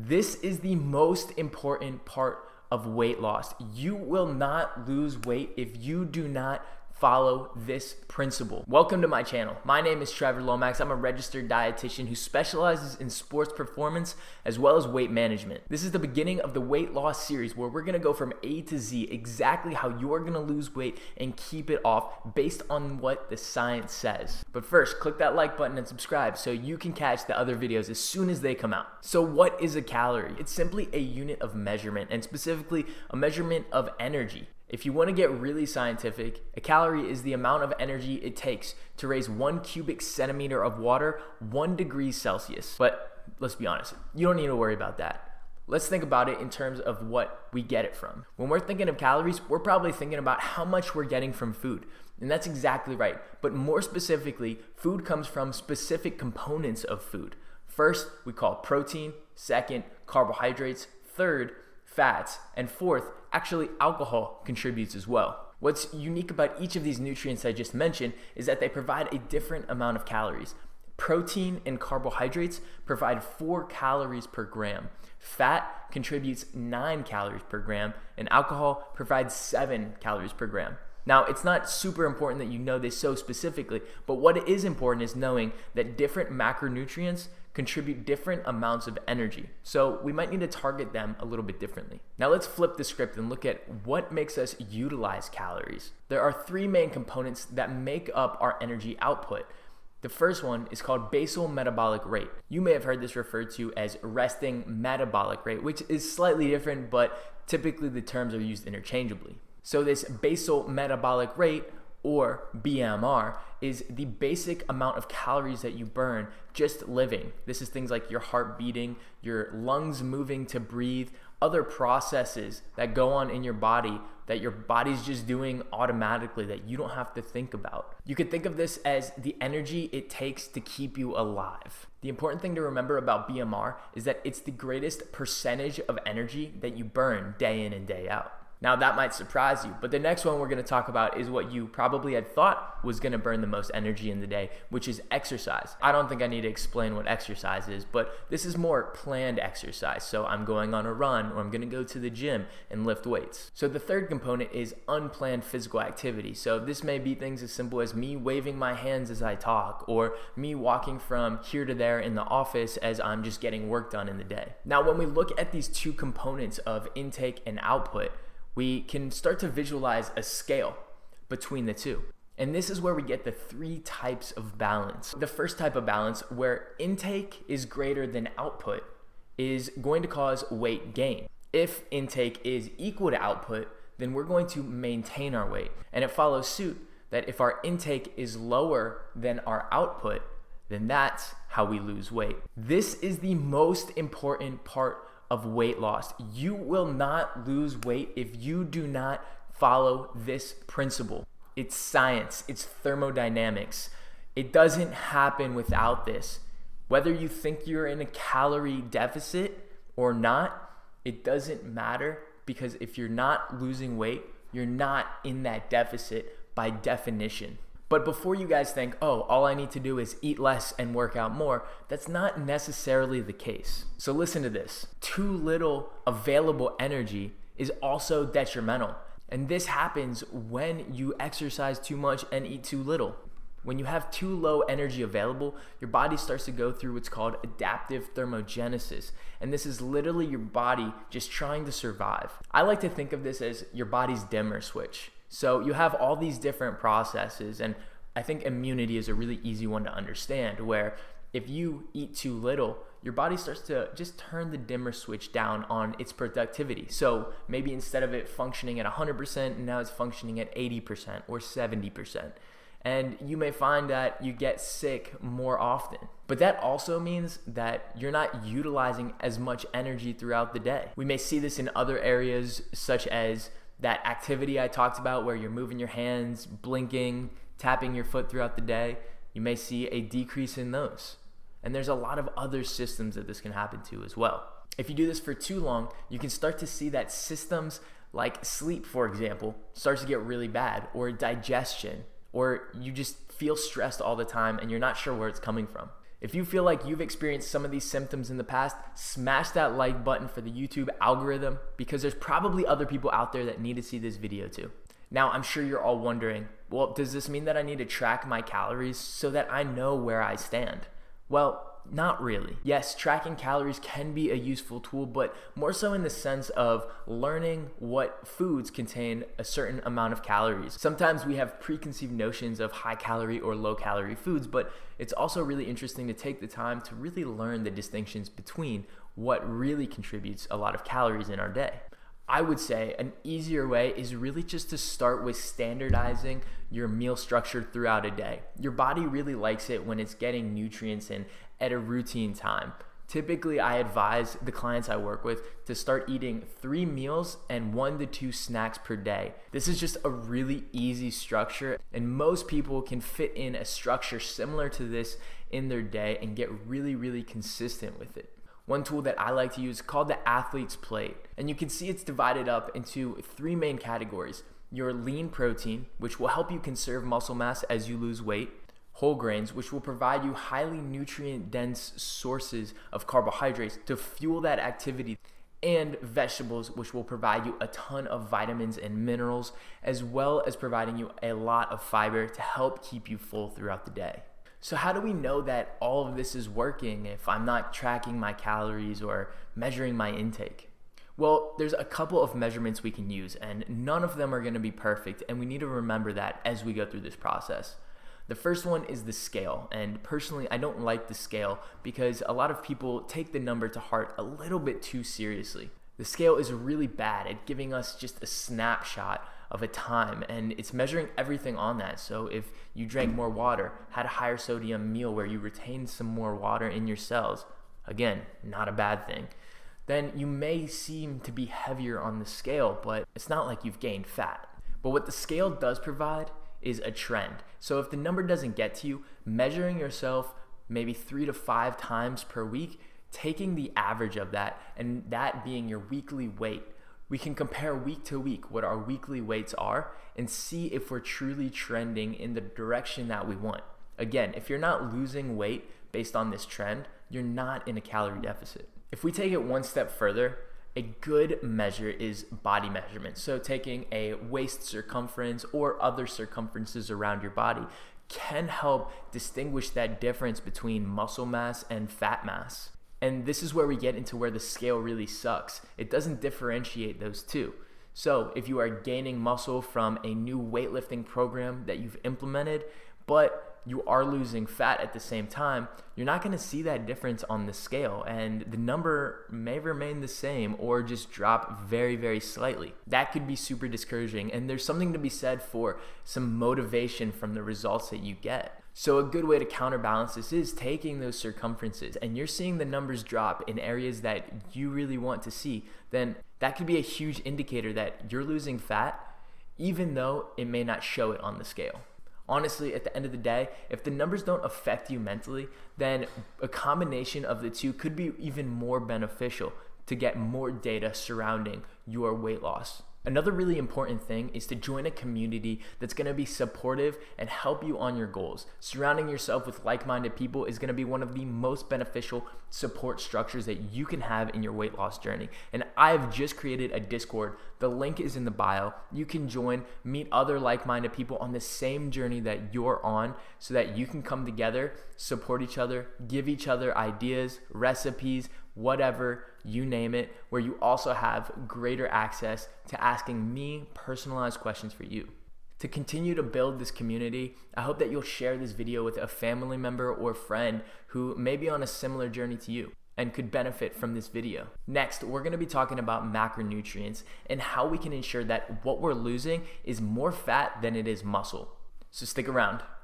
This is the most important part of weight loss. You will not lose weight if you do not follow this principle. Welcome to my channel. My name is Trevor Lomax. I'm a registered dietitian who specializes in sports performance as well as weight management. This is the beginning of the weight loss series where we're gonna go from A to Z, exactly how you're gonna lose weight and keep it off based on what the science says. But first, click that like button and subscribe so you can catch the other videos as soon as they come out. So what is a calorie? It's simply a unit of measurement, and specifically a measurement of energy. If you want to get really scientific, a calorie is the amount of energy it takes to raise 1 cubic centimeter of water 1 degree Celsius. But let's be honest, you don't need to worry about that. Let's think about it in terms of what we get it from. When we're thinking of calories, we're probably thinking about how much we're getting from food. And that's exactly right. But more specifically, food comes from specific components of food. First, we call protein. Second, carbohydrates. Third, fats. And fourth, actually alcohol contributes as well. What's unique about each of these nutrients I just mentioned is that they provide a different amount of calories. Protein and carbohydrates provide 4 calories per gram. Fat contributes 9 calories per gram, and alcohol provides 7 calories per gram. Now, it's not super important that you know this so specifically, but what is important is knowing that different macronutrients contribute different amounts of energy. So we might need to target them a little bit differently. Now let's flip the script and look at what makes us utilize calories. There are 3 main components that make up our energy output. The first one is called basal metabolic rate. You may have heard this referred to as resting metabolic rate, which is slightly different, but typically the terms are used interchangeably. So this basal metabolic rate, or BMR, is the basic amount of calories that you burn just living. This is things like your heart beating, your lungs moving to breathe, other processes that go on in your body that your body's just doing automatically that you don't have to think about. You could think of this as the energy it takes to keep you alive. The important thing to remember about BMR is that it's the greatest percentage of energy that you burn day in and day out. Now that might surprise you, but the next one we're going to talk about is what you probably had thought was going to burn the most energy in the day, which is exercise. I don't think I need to explain what exercise is, but this is more planned exercise. So I'm going on a run, or I'm going to go to the gym and lift weights. So the third component is unplanned physical activity. So this may be things as simple as me waving my hands as I talk, or me walking from here to there in the office as I'm just getting work done in the day. Now when we look at these 2 components of intake and output, we can start to visualize a scale between the 2. And this is where we get the 3 types of balance. The first type of balance, where intake is greater than output, is going to cause weight gain. If intake is equal to output, then we're going to maintain our weight. And it follows suit that if our intake is lower than our output, then that's how we lose weight. This is the most important part of weight loss. You will not lose weight if you do not follow this principle. It's science, it's thermodynamics. It doesn't happen without this. Whether you think you're in a calorie deficit or not, it doesn't matter, because if you're not losing weight, you're not in that deficit by definition. But before you guys think, oh, all I need to do is eat less and work out more, that's not necessarily the case. So listen to this. Too little available energy is also detrimental. And this happens when you exercise too much and eat too little. When you have too low energy available, your body starts to go through what's called adaptive thermogenesis. And this is literally your body just trying to survive. I like to think of this as your body's dimmer switch. So you have all these different processes, and I think immunity is a really easy one to understand, where if you eat too little, your body starts to just turn the dimmer switch down on its productivity. So maybe instead of it functioning at 100%, now it's functioning at 80% or 70%. And you may find that you get sick more often. But that also means that you're not utilizing as much energy throughout the day. We may see this in other areas, such as that activity I talked about where you're moving your hands, blinking, tapping your foot throughout the day. You may see a decrease in those. And there's a lot of other systems that this can happen to as well. If you do this for too long, you can start to see that systems like sleep, for example, starts to get really bad, or digestion, or you just feel stressed all the time and you're not sure where it's coming from. If you feel like you've experienced some of these symptoms in the past, smash that like button for the YouTube algorithm, because there's probably other people out there that need to see this video too. Now, I'm sure you're all wondering, well, does this mean that I need to track my calories so that I know where I stand? Well, not really. Yes, tracking calories can be a useful tool, but more so in the sense of learning what foods contain a certain amount of calories. Sometimes we have preconceived notions of high calorie or low calorie foods, but it's also really interesting to take the time to really learn the distinctions between what really contributes a lot of calories in our day. I would say an easier way is really just to start with standardizing your meal structure throughout a day. Your body really likes it when it's getting nutrients in at a routine time. Typically, I advise the clients I work with to start eating 3 meals and 1 to 2 snacks per day. This is just a really easy structure, and most people can fit in a structure similar to this in their day and get really consistent with it. One tool that I like to use is called the athlete's plate. And you can see it's divided up into 3 main categories. Your lean protein, which will help you conserve muscle mass as you lose weight. Whole grains, which will provide you highly nutrient-dense sources of carbohydrates to fuel that activity. And vegetables, which will provide you a ton of vitamins and minerals, as well as providing you a lot of fiber to help keep you full throughout the day. So how do we know that all of this is working if I'm not tracking my calories or measuring my intake? Well, there's a couple of measurements we can use, and none of them are going to be perfect, and we need to remember that as we go through this process. The first one is the scale, and personally, I don't like the scale because a lot of people take the number to heart a little bit too seriously. The scale is really bad at giving us just a snapshot of a time, and it's measuring everything on that. So if you drank more water, had a higher sodium meal where you retained some more water in your cells, again, not a bad thing, then you may seem to be heavier on the scale, but it's not like you've gained fat. But what the scale does provide is a trend. So if the number doesn't get to you, measuring yourself maybe 3 to 5 times per week, taking the average of that, and that being your weekly weight, we can compare week to week what our weekly weights are and see if we're truly trending in the direction that we want. Again, if you're not losing weight based on this trend, you're not in a calorie deficit. If we take it one step further, a good measure is body measurement. So taking a waist circumference or other circumferences around your body can help distinguish that difference between muscle mass and fat mass. And this is where we get into where the scale really sucks. It doesn't differentiate those two. So if you are gaining muscle from a new weightlifting program that you've implemented, but you are losing fat at the same time, you're not going to see that difference on the scale, and the number may remain the same or just drop very slightly. That could be super discouraging, and there's something to be said for some motivation from the results that you get. So a good way to counterbalance this is taking those circumferences, and you're seeing the numbers drop in areas that you really want to see, then that could be a huge indicator that you're losing fat, even though it may not show it on the scale. Honestly, at the end of the day, if the numbers don't affect you mentally, then a combination of the two could be even more beneficial to get more data surrounding your weight loss. Another really important thing is to join a community that's going to be supportive and help you on your goals. Surrounding yourself with like-minded people is going to be one of the most beneficial support structures that you can have in your weight loss journey. And I've just created a Discord. The link is in the bio. You can join, meet other like-minded people on the same journey that you're on so that you can come together, support each other, give each other ideas, recipes, whatever, you name it, where you also have greater access to asking me personalized questions for you. To continue to build this community, I hope that you'll share this video with a family member or friend who may be on a similar journey to you and could benefit from this video. Next, we're gonna be talking about macronutrients and how we can ensure that what we're losing is more fat than it is muscle. So stick around.